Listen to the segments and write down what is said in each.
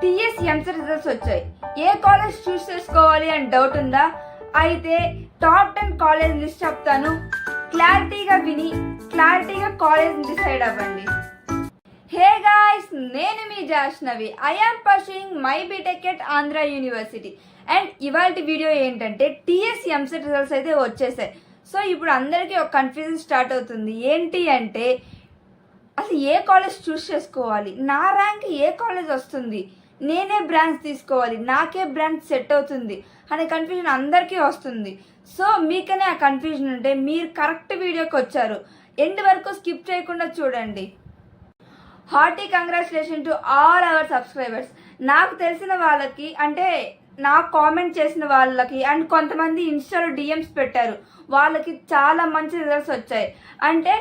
TS EAMCET results వచ్చాయి. ఏ college చూస్ చేసుకోవాలి అని డౌట్ ఉందా? అయితే టాప్ 10 కాలేజ్ లిస్ట్ చెప్తాను. క్లారిటీగా విని క్లారిటీగా కాలేజ్ డిసైడ్ అవ్వండి. హే గాయ్స్, నేను మీ Jashnavi. I am pursuing my BTech at Andhra university. And ఇవాళ వీడియో ఏంటంటే టీఎస్ ఎంసెట్ రిజల్ట్స్ అయితే వచ్చేసాయి. సో ఇప్పుడు అందరికీ ఒక కన్ఫ్యూజన్ స్టార్ట్ అవుతుంది. ఏంటి అంటే అసలు ఏ కాలేజ్ చూస్ చేసుకోవాలి, నా ర్యాంక్ ఏ కాలేజ్ వస్తుంది, నేనే బ్రాంచ్ తీసుకోవాలి, నాకే బ్రాంచ్ సెట్ అవుతుంది అనే కన్ఫ్యూజన్ అందరికీ వస్తుంది. సో మీకనే ఆ కన్ఫ్యూజన్ ఉంటే మీరు కరెక్ట్ వీడియోకి వచ్చారు. ఎండ్ వరకు స్కిప్ చేయకుండా చూడండి. Hearty congratulation to all our subscribers. నాకు తెలిసిన వాళ్ళకి అంటే నాకు కామెంట్ చేసిన వాళ్ళకి అండ్ కొంతమంది ఇన్స్టాలో డిఎమ్స్ పెట్టారు, వాళ్ళకి చాలా మంచి రిజల్ట్స్ వచ్చాయి. అంటే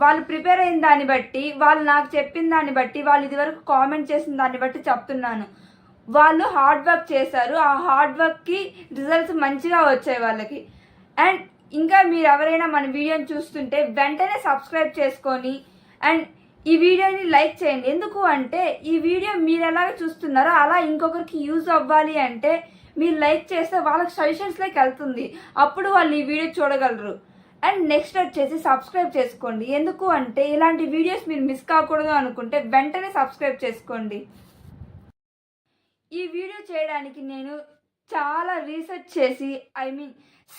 వాళ్ళు ప్రిపేర్ అయిన దాన్ని బట్టి, వాళ్ళు నాకు చెప్పిన దాన్ని బట్టి, వాళ్ళు ఇదివరకు కామెంట్ చేసిన దాన్ని బట్టి చెప్తున్నాను. వాళ్ళు హార్డ్ వర్క్ చేశారు, ఆ హార్డ్ వర్క్కి రిజల్ట్స్ మంచిగా వచ్చాయి వాళ్ళకి. అండ్ ఇంకా మీరు ఎవరైనా మన వీడియోని చూస్తుంటే వెంటనే సబ్స్క్రైబ్ చేసుకొని అండ్ ఈ వీడియోని లైక్ చేయండి. ఎందుకు అంటే ఈ వీడియో మీరు ఎలాగ చూస్తున్నారో అలా ఇంకొకరికి యూజ్ అవ్వాలి అంటే మీరు లైక్ చేస్తే వాళ్ళకి సజెషన్స్లోకి వెళ్తుంది, అప్పుడు వాళ్ళు ఈ వీడియో చూడగలరు. అండ్ నెక్స్ట్ వచ్చేసి సబ్స్క్రైబ్ చేసుకోండి. ఎందుకు అంటే ఇలాంటి వీడియోస్ మీరు మిస్ కాకూడదు అనుకుంటే వెంటనే సబ్స్క్రైబ్ చేసుకోండి. ఈ వీడియో చేయడానికి నేను చాలా రీసెర్చ్ చేసి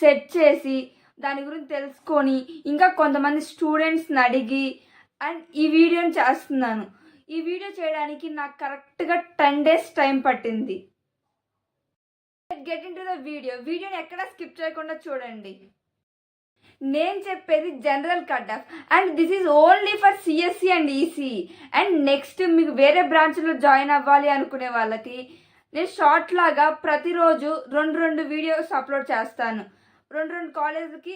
సెట్ చేసి దాని గురించి తెలుసుకొని ఇంకా కొంతమంది స్టూడెంట్స్ని అడిగి అండ్ ఈ వీడియోని చేస్తున్నాను. ఈ వీడియో చేయడానికి నాకు కరెక్ట్గా 10 days టైం పట్టింది. గెట్ ఇన్ టు ద వీడియోని ఎక్కడా స్కిప్ చేయకుండా చూడండి. నేను చెప్పేది general cut off and this is only for CSC and ECE. And next మీకు వేరే బ్రాంచ్లో జాయిన్ అవ్వాలి అనుకునే వాళ్ళకి నేను షార్ట్ లాగా ప్రతిరోజు 2 వీడియోస్ అప్లోడ్ చేస్తాను. 2 కాలేజ్కి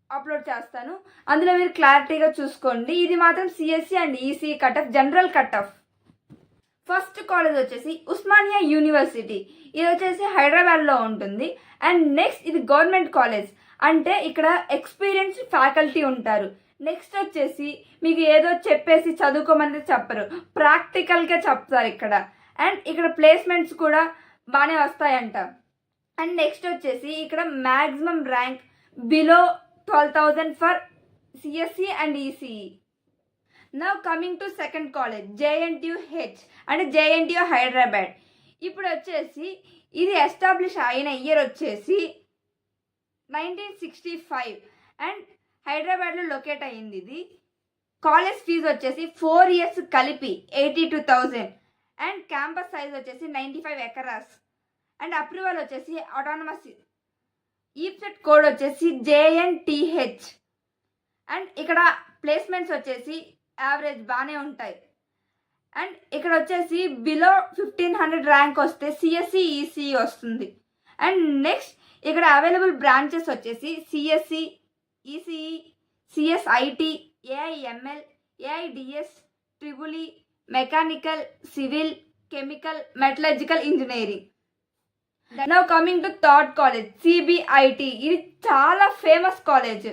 అప్లోడ్ చేస్తాను. అందులో మీరు క్లారిటీగా చూసుకోండి. ఇది మాత్రం CSC and ECE cut off, general cut off. First college వచ్చేసి ఉస్మానియా యూనివర్సిటీ. ఇది వచ్చేసి హైదరాబాద్లో ఉంటుంది. అండ్ నెక్స్ట్ ఇది గవర్నమెంట్ కాలేజ్, అంటే ఇక్కడ ఎక్స్పీరియన్స్డ్ ఫ్యాకల్టీ ఉంటారు. నెక్స్ట్ వచ్చేసి మీకు ఏదో చెప్పేసి చదువుకోమని చెప్పరు, ప్రాక్టికల్గా చెప్తారు ఇక్కడ. అండ్ ఇక్కడ ప్లేస్మెంట్స్ కూడా బాగానే వస్తాయంట. అండ్ నెక్స్ట్ వచ్చేసి ఇక్కడ maximum rank below 12,000 for CSC and ECE. Now coming to second college JNTUH అంటే JNTU హైదరాబాద్. ఇప్పుడు వచ్చేసి ఇది ఎస్టాబ్లిష్ అయిన ఇయర్ వచ్చేసి 1965 అండ్ హైదరాబాద్లో లొకేట్ అయ్యింది. ఇది కాలేజ్ ఫీజు వచ్చేసి 4 years కలిపి 82,000 అండ్ క్యాంపస్ సైజ్ వచ్చేసి 95 acres అండ్ అప్రూవల్ వచ్చేసి ఆటోనమస్. ఈప్సెట్ కోడ్ వచ్చేసి JNTH. అండ్ ఇక్కడ ప్లేస్మెంట్స్ వచ్చేసి యావరేజ్ బాగానే ఉంటాయి. అండ్ ఇక్కడ వచ్చేసి బిలో 1500 ర్యాంక్ వస్తే సిఎస్సి ఈసీఈ వస్తుంది. అండ్ నెక్స్ట్ ఇక్కడ అవైలబుల్ బ్రాంచెస్ వచ్చేసి CSC, ECE, CSIT, AIML, AIDS, triple, mechanical, civil, chemical, metallurgical engineering. Now coming to third college CBIT. ఇది చాలా ఫేమస్ కాలేజ్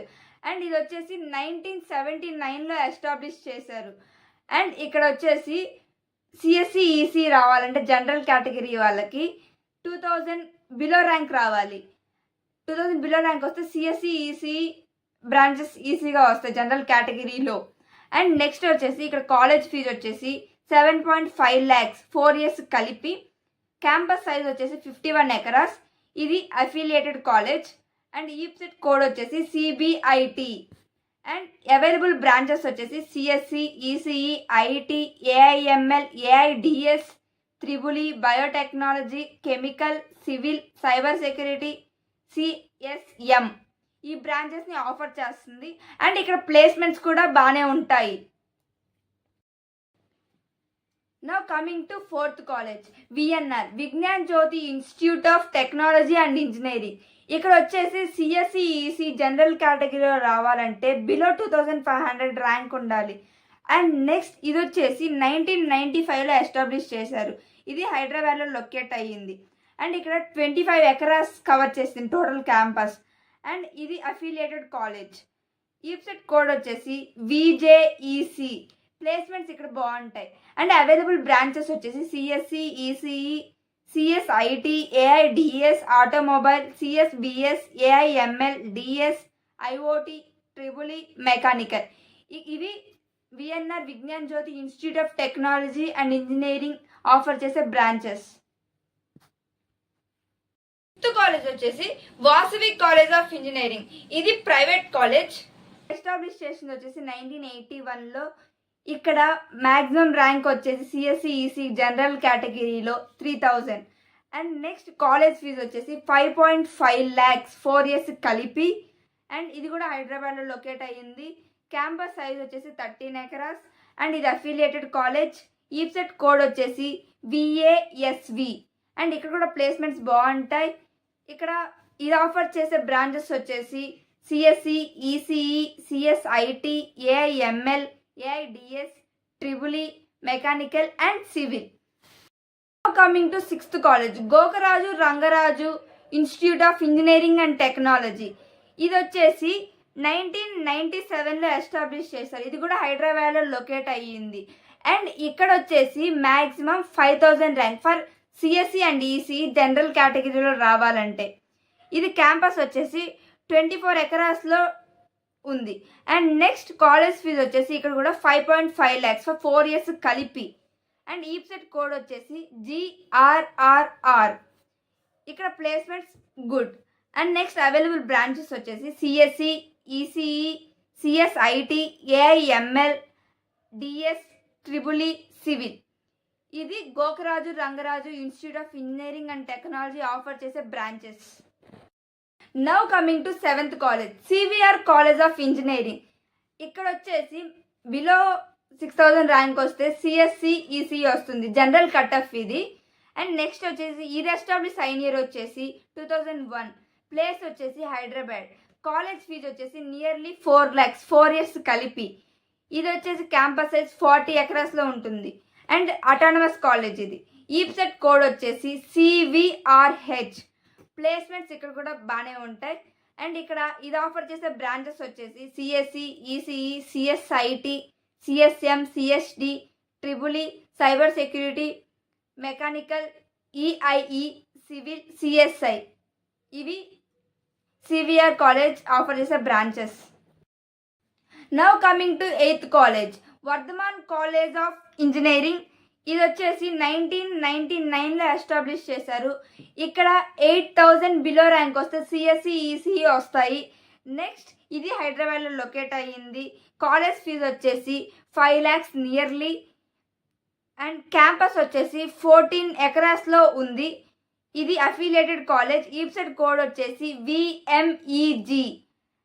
అండ్ ఇది వచ్చేసి 1979లో ఎస్టాబ్లిష్ చేశారు. అండ్ ఇక్కడ వచ్చేసి సిఎస్సి ఈసీ రావాలంటే జనరల్ కేటగిరీ వాళ్ళకి 2000 బిలో ర్యాంక్ రావాలి. 2000 బిలో ర్యాంక్ వస్తే సిఎస్సి ఈసీ బ్రాంచెస్ ఈసీగా వస్తాయి జనరల్ కేటగిరీలో. అండ్ నెక్స్ట్ వచ్చేసి ఇక్కడ కాలేజ్ ఫీజు వచ్చేసి 7.5 lakhs 4 years కలిపి. క్యాంపస్ సైజ్ వచ్చేసి 51 acres. ఇది affiliated college. And EAPCET code వచ్చేసి సిబిఐటి. అండ్ అవైలబుల్ బ్రాంచెస్ వచ్చేసి CSC, ECE, IT, AIML, AIDS, triple, biotechnology, chemical, civil, cyber security, CSM. ఈ బ్రాంచెస్ని ఆఫర్ చేస్తుంది. అండ్ ఇక్కడ ప్లేస్మెంట్స్ కూడా బాగానే ఉంటాయి. Now coming to fourth college VNR, Vignan Jyothi institute of technology and engineering. ఇక్కడ వచ్చేసి సిఎస్సి ఈసీ జనరల్ కేటగిరీలో రావాలంటే బిలో 2500 ర్యాంక్ ఉండాలి. అండ్ నెక్స్ట్ ఇది వచ్చేసి 1995లో ఎస్టాబ్లిష్ చేశారు. ఇది హైదరాబాద్లో లొకేట్ అయ్యింది. అండ్ ఇక్కడ 25 acres కవర్ చేసింది టోటల్ క్యాంపస్. అండ్ ఇది అఫిలియేటెడ్ కాలేజ్. ఈప్సెట్ కోడ్ వచ్చేసి VJEC. ప్లేస్మెంట్స్ ఇక్కడ బాగుంటాయి. అండ్ అవైలబుల్ బ్రాంచెస్ వచ్చేసి CSC, ECE, CSIT, AIDS, automobile, CSBS, AIML, DS, IOT, triple mechanical. ఇవి VNR Vignan Jyothi institute of technology and engineering offer చేసే branches. Fifth college వచ్చేసి Vasavi college of engineering. ఇది private college. Establish చేసింది వచ్చేసి 1981లో. ఇక్కడ మ్యాక్సిమం ర్యాంక్ వచ్చేసి సిఎస్సి, ఈసీ జనరల్ కేటగిరీలో 3000. అండ్ నెక్స్ట్ కాలేజ్ ఫీజు వచ్చేసి 5.5 lakhs 4 years కలిపి. అండ్ ఇది కూడా హైదరాబాద్లో లొకేట్ అయ్యింది. క్యాంపస్ సైజ్ వచ్చేసి 13 acres. అండ్ ఇది అఫిలియేటెడ్ కాలేజ్. ఈప్సెట్ కోడ్ వచ్చేసి VASV. అండ్ ఇక్కడ కూడా ప్లేస్మెంట్స్ బాగుంటాయి. ఇక్కడ ఇది ఆఫర్ చేసే బ్రాంచెస్ వచ్చేసి CSC, ECE, CSIT, AIML, AIDS, triple mechanical and civil. Coming to sixth college, Gokaraju Rangaraju institute of engineering and technology. ఇది వచ్చేసి 1997లో ఎస్టాబ్లిష్ చేశారు. ఇది కూడా హైదరాబాద్లో లొకేట్ అయ్యింది. అండ్ ఇక్కడ వచ్చేసి maximum 5000 rank for CSC and EC general కేటగిరీలో రావాలంటే. ఇది క్యాంపస్ వచ్చేసి 24 acresలో ఉంది. అండ్ నెక్స్ట్ కాలేజ్ ఫీజు వచ్చేసి ఇక్కడ కూడా 5.5 lakhs ఫర్ 4 years కలిపి. అండ్ ఈప్సెట్ కోడ్ వచ్చేసి GRRR. ఇక్కడ placements good. And next available branches వచ్చేసి CSC, ECE, CSIT, AIML, DS, triple civil. ఇది Gokaraju Rangaraju institute of engineering and technology offer చేసే branches. Now coming to seventh college, CVR college of engineering. ఇక్కడ వచ్చేసి below 6000 rank వస్తే CSC, ECE వస్తుంది general cut off ఇది. And next వచ్చేసి ఇది establish అయిన ఇయర్ వచ్చేసి 2001. ప్లేస్ వచ్చేసి హైదరాబాద్. కాలేజ్ ఫీజు వచ్చేసి నియర్లీ 4 lakhs 4 years కలిపి. ఇది వచ్చేసి క్యాంపస్ సైజ్ 40 acresలో ఉంటుంది. అండ్ అటానమస్ కాలేజ్ ఇది. ఈప్సెట్ కోడ్ వచ్చేసి CVRH. ప్లేస్మెంట్స్ ఇక్కడ కూడా బాగానే ఉంటాయి. అండ్ ఇక్కడ ఇది ఆఫర్ చేసే బ్రాంచెస్ వచ్చేసి CSC, ECE, CSIT, CSM, CSD, triple cyber security, mechanical, EIE, civil, CSI. ఇవి సివిఆర్ కాలేజ్ ఆఫర్ చేసే branches. Now coming to eighth college, Vardhaman college of engineering. ఇది వచ్చేసి 1999లో ఎస్టాబ్లిష్ చేశారు. ఇక్కడ 8000 బిలో ర్యాంక్ వస్తే సిఎస్సి, ఈసీఈ వస్తాయి. నెక్స్ట్ ఇది హైదరాబాద్లో లొకేట్ అయ్యింది. కాలేజ్ ఫీజు వచ్చేసి 5 lakhs నియర్లీ. అండ్ క్యాంపస్ వచ్చేసి 14 acresలో ఉంది. ఇది అఫిలియేటెడ్ కాలేజ్. ఈప్సెట్ కోడ్ వచ్చేసి VMEG.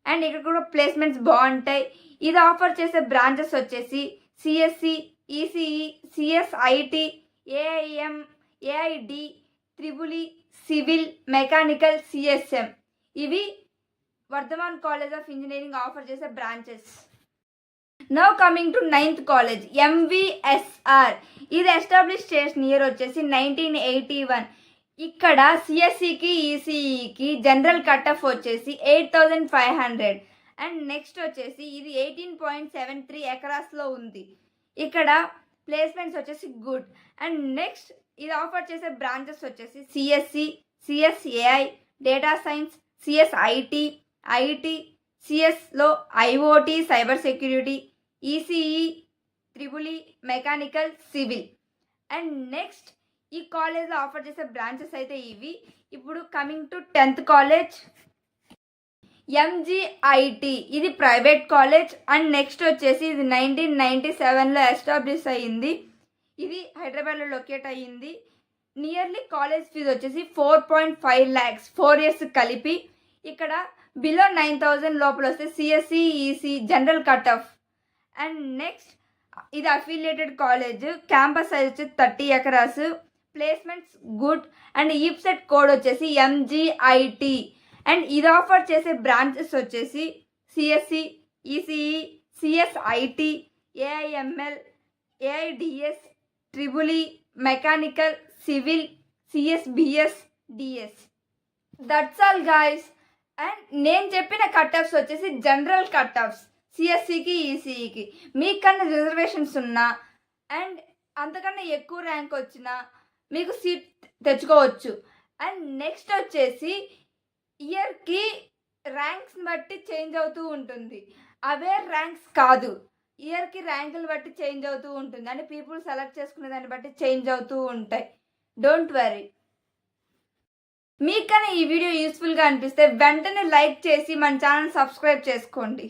అండ్ ఇక్కడ కూడా ప్లేస్మెంట్స్ బాగుంటాయి. ఇది ఆఫర్ చేసే బ్రాంచెస్ వచ్చేసి CSC, ECE, CSIT, AIM, AID, triple civil, mechanical, CSM. ఇవి Vardhaman college of engineering offer చేసే branches. Now coming to ninth college, MVSR. ఇది ఎస్టాబ్లిష్ చేసిన ఇయర్ వచ్చేసి 1981. ఇక్కడ సిఎస్సికి, ఈసీఈకి జనరల్ కట్ ఆఫ్ వచ్చేసి 8500. అండ్ నెక్స్ట్ వచ్చేసి ఇది 18.73 acresలో ఉంది. ఇక్కడ ప్లేస్మెంట్స్ వచ్చేసి గుడ్. అండ్ నెక్స్ట్ ఇది ఆఫర్ చేసే బ్రాంచెస్ వచ్చేసి CSE, CSAI, data science, CSIT, IT, సిఎస్లో IOT, cyber security, ECE, triple mechanical, civil. And next ఈ కాలేజ్లో ఆఫర్ చేసే బ్రాంచెస్ అయితే ఇవి. ఇప్పుడు coming to 10th college, MGIT. ఇది ప్రైవేట్ కాలేజ్. అండ్ నెక్స్ట్ వచ్చేసి ఇది 1997లో ఎస్టాబ్లిష్ అయ్యింది. ఇది హైదరాబాద్లో లొకేట్ అయ్యింది. నియర్లీ కాలేజ్ ఫీజు వచ్చేసి 4.5 lakhs 4 years కలిపి. ఇక్కడ బిలో 9000 లోపల వస్తే CSE, EC general cut off. And next ఇది అఫిలియేటెడ్ కాలేజ్. క్యాంపస్ సైజ్ వచ్చి 30 acres. Placements good. And EAPCET code వచ్చేసి MGIT. అండ్ ఇది ఆఫర్ చేసే బ్రాంచెస్ వచ్చేసి CSC, ECE, CSIT, AIML, AIDS, triple mechanical, civil, CSBS, DS. That's all guys. And నేను చెప్పిన cut offs వచ్చేసి general cut offs. సిఎస్సికి ఈసీఈకి మీకన్నా రిజర్వేషన్స్ ఉన్నా అండ్ అంతకన్నా ఎక్కువ ర్యాంక్ వచ్చినా మీకు సీట్ తెచ్చుకోవచ్చు. అండ్ నెక్స్ట్ వచ్చేసి ఇయర్కి ర్యాంక్స్ని బట్టి చేంజ్ అవుతూ ఉంటుంది. అవే ర్యాంక్స్ కాదు, ఇయర్కి ర్యాంకులు బట్టి చేంజ్ అవుతూ ఉంటుంది. అంటే పీపుల్ సెలెక్ట్ చేసుకునే దాన్ని బట్టి చేంజ్ అవుతూ ఉంటాయి. Don't worry. మీకు కానీ ఈ వీడియో యూస్ఫుల్గా అనిపిస్తే వెంటనే లైక్ చేసి మన ఛానల్ సబ్స్క్రైబ్ చేసుకోండి.